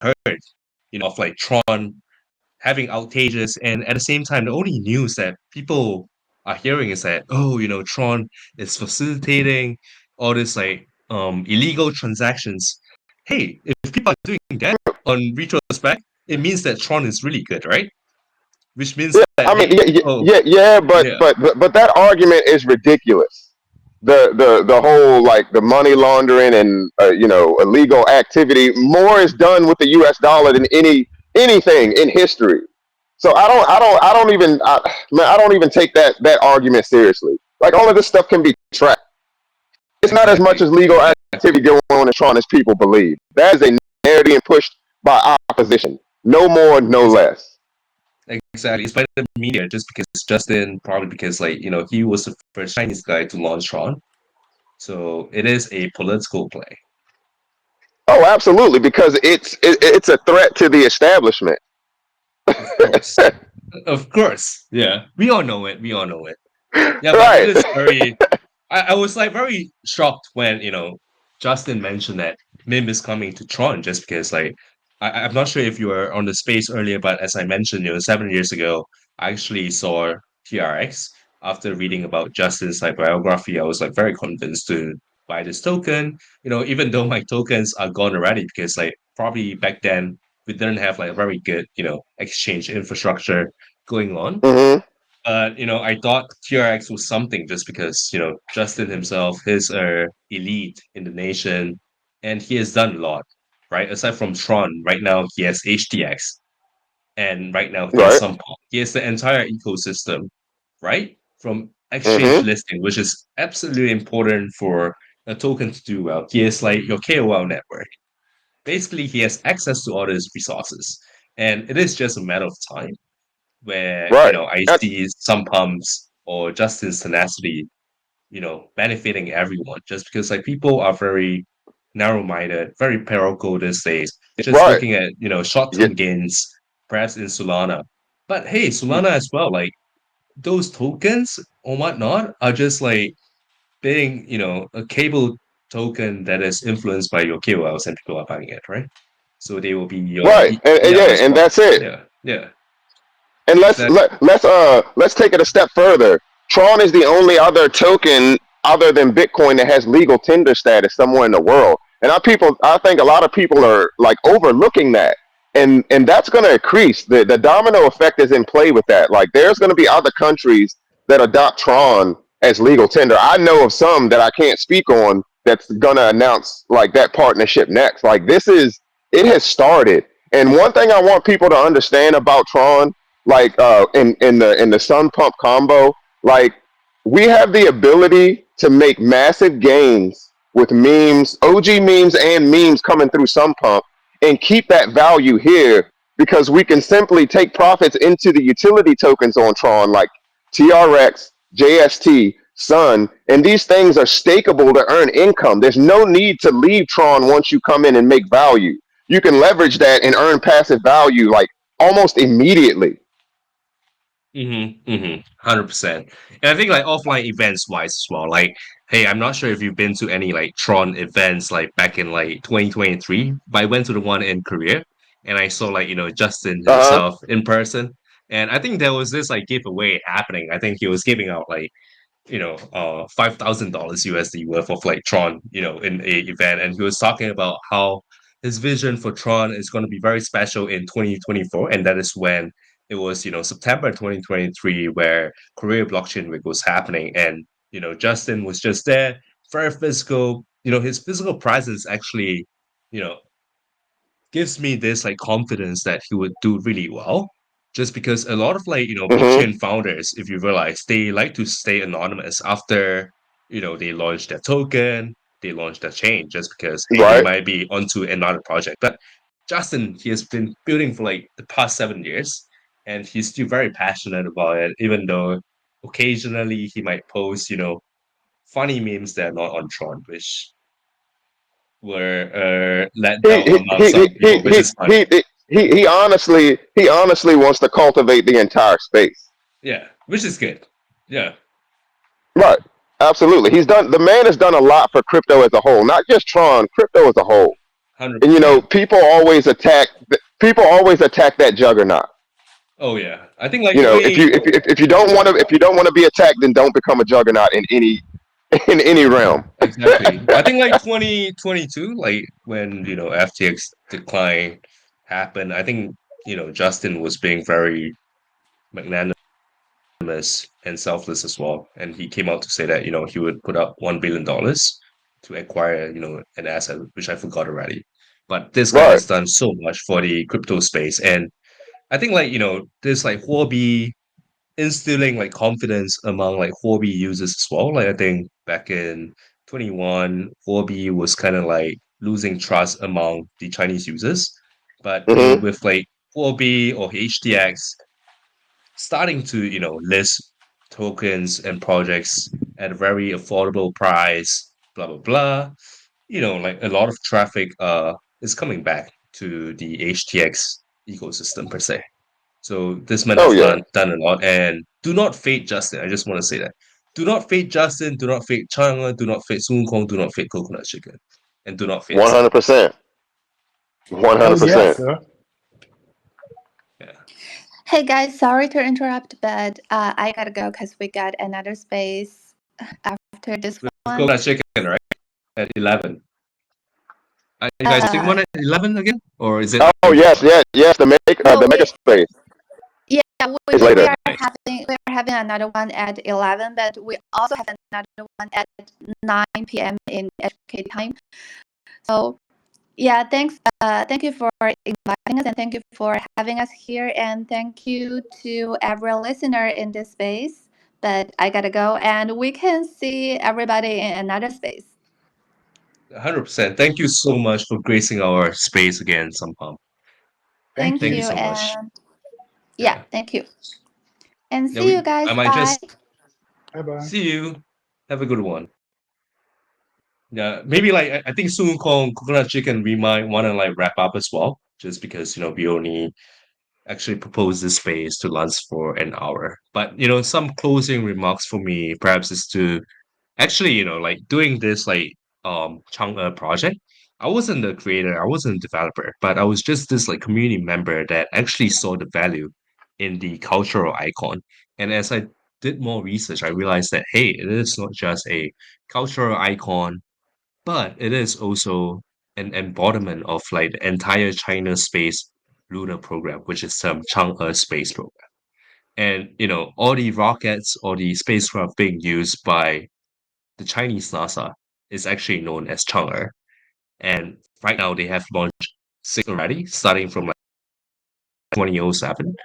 heard, of like Tron having outages, and at the same time, the only news that people are hearing is that, oh, Tron is facilitating all this like illegal transactions. Hey, if people are doing that on retrospect, it means that Tron is really good, right? Which means Yeah, that, I mean, hey, yeah, yeah, oh, yeah, yeah, yeah, but that argument is ridiculous. The whole like the money laundering and illegal activity. More is done with the U.S. dollar than anything in history. So I don't even take that argument seriously. Like all of this stuff can be tracked. It's not as much exactly, as legal exactly. activity going on in Tron as people believe. That is a narrative being pushed by opposition. No more, no It's less. exactly. It's by the media just because Justin, probably because like, he was the first Chinese guy to launch Tron. So it is a political play. Oh, absolutely, because it's a threat to the establishment. Of course. Of course. Yeah. We all know it. We all know it. Yeah, but it Right. is very I was like very shocked when, Justin mentioned that Mim is coming to Tron just because like I'm not sure if you were on the space earlier, but as I mentioned, 7 years ago, I actually saw TRX after reading about Justin's like biography. I was like very convinced to buy this token, even though my tokens are gone already because like probably back then we didn't have like a very good, exchange infrastructure going on. Hmm. I thought TRX was something just because, Justin himself is a elite in the nation and he has done a lot, right? Aside from Tron, right now he has HTX and right now he has Right. some he has the entire ecosystem, right? From exchange Hmm. listing, which is absolutely important for a token to do well. He has like your KOL network. Basically, he has access to all these resources. And it is just a matter of time where Right. I see some pumps or Justin's tenacity, benefiting everyone just because like people are very narrow-minded, very parochial these days. They're just Right. looking at Yeah. short-term gains, perhaps in Solana. But hey, Solana as well, like those tokens or whatnot are just like being, a cable token that is influenced by your KOLs and people are buying it, right? So they will be your Right. And yeah yeah, and that's response. it. Yeah, yeah. And That let's take it a step further. Tron is the only other token other than Bitcoin that has legal tender status somewhere in the world. And I think a lot of people are like overlooking that. And that's going to increase. The domino effect is in play with that. Like there's going to be other countries that adopt Tron as legal tender. I know of some that I can't speak on that's going to announce like that partnership next. Like it has started. And one thing I want people to understand about Tron, like in the Sun Pump combo, like we have the ability to make massive gains with memes, OG memes, and memes coming through Sun Pump, and keep that value here because we can simply take profits into the utility tokens on Tron, like TRX, JST, Sun, and these things are stakeable to earn income. There's no need to leave Tron once you come in and make value. You can leverage that and earn passive value like almost immediately. 100%. And I think like offline events wise as well. Like, hey, I'm not sure if you've been to any like Tron events like back in like 2023, but I went to the one in Korea and I saw like, Justin Uh huh. himself in person. And I think there was this like giveaway happening. I think he was giving out like, $5,000 USD worth of like Tron, in a event. And he was talking about how his vision for Tron is going to be very special in 2024. And that is when it was, September 2023, where Korea Blockchain Week was happening. And, Justin was just there, very physical. His physical presence actually, you know, gives me this like confidence that he would do really well. Just because a lot of like, Mm blockchain founders, if you realize, they like to stay anonymous after, they launch their token, they launch their chain, just because, hmm. hey, they Right. might be onto another project. But Justin, he has been building for like the past 7 years, and he's still very passionate about it, even though occasionally he might post, funny memes that are not on Tron, which were let He down he among he some he he people, which is funny. he honestly wants to cultivate the entire space. Yeah, which is good. Yeah, Right. Absolutely. The man has done a lot for crypto as a whole, not just Tron, crypto as a whole. And100%. people always attack that juggernaut. Oh yeah. I think like You know, if 20 you if you don't want to be attacked, then don't become a juggernaut in any in any realm. exactly. I think like 2022 like when, FTX decline happened, I think, Justin was being very magnanimous and selfless as well. And he came out to say that, he would put up $1 billion to acquire, an asset, which I forgot already. But this guy Right. has done so much for the crypto space. And I think like, this like Huobi instilling like confidence among like Huobi users as well. Like I think back in 21, Huobi was kind of like losing trust among the Chinese users. But Hmm. with like Huobi or HTX starting to list tokens and projects at a very affordable price, blah blah blah, like a lot of traffic is coming back to the HTX ecosystem per se. So this man Oh has yeah, done a lot. And do not fade Justin. I just want to say that. Do not fade Justin, do not fade Changa, do not fade Sun Kong, do not fade Coconut Chicken, and do not fade one Sam. hundred percent, one Hell hundred yeah, percent. sir. Yeah. Hey guys, sorry to interrupt, but I gotta go because we got another space after this With one. Coconut Chicken, right? At 11. Are you guys doing Uh, one at 11 again? Or is it Oh later? yes, yes, yes. no, The mega space yeah, is we later. are Nice. having another one at 11, but we also have another one at 9 p.m. in HK time. So yeah, thank you for inviting us and thank you for having us here and thank you to every listener in this space. But I gotta go and we can see everybody in another space. 100%. Thank you so much for gracing our space again somehow. Thank Thank Thank you you you. so much. and yeah, Yeah. thank you. And Yeah, see you I guys. might Bye. just Bye bye. see you. Have a good one. Yeah, maybe like I think Sun Kong Coconut Chicken we might want to like wrap up as well, just because we only actually proposed this space to lunch for an hour. But some closing remarks for me perhaps is to actually, like doing this like Chang'e project, I wasn't the creator, I wasn't a developer, but I was just this like community member that actually saw the value in the cultural icon. And as I did more research, I realized that hey, it is not just a cultural icon, but it is also an embodiment of like the entire China space lunar program, which is Chang'e space program. And all the rockets or the spacecraft being used by the Chinese NASA is actually known as Chang'e. And right now they have launched six already, starting from like 2007.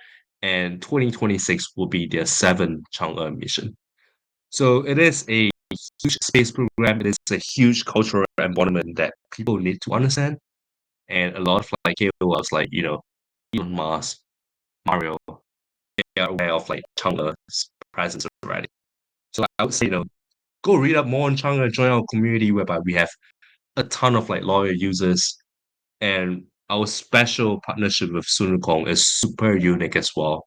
And 2026 will be their seventh Chang'e mission. So it is a huge space program. It is a huge cultural embodiment that people need to understand. And a lot of like KOLs like, Elon Musk, Mario, they are aware of like Chang'e's presence already. So I would say, go read up more on Chang'e, join our community whereby we have a ton of like loyal users, and our special partnership with Sun Kong is super unique as well.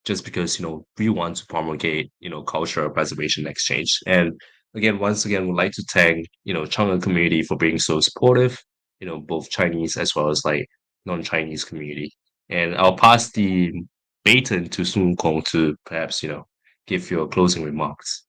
Just because we want to promulgate cultural preservation exchange, and again, once again, would like to thank Chang'e community for being so supportive. Both Chinese as well as like non-Chinese community. And I'll pass the baton to Sun Kong to perhaps give your closing remarks.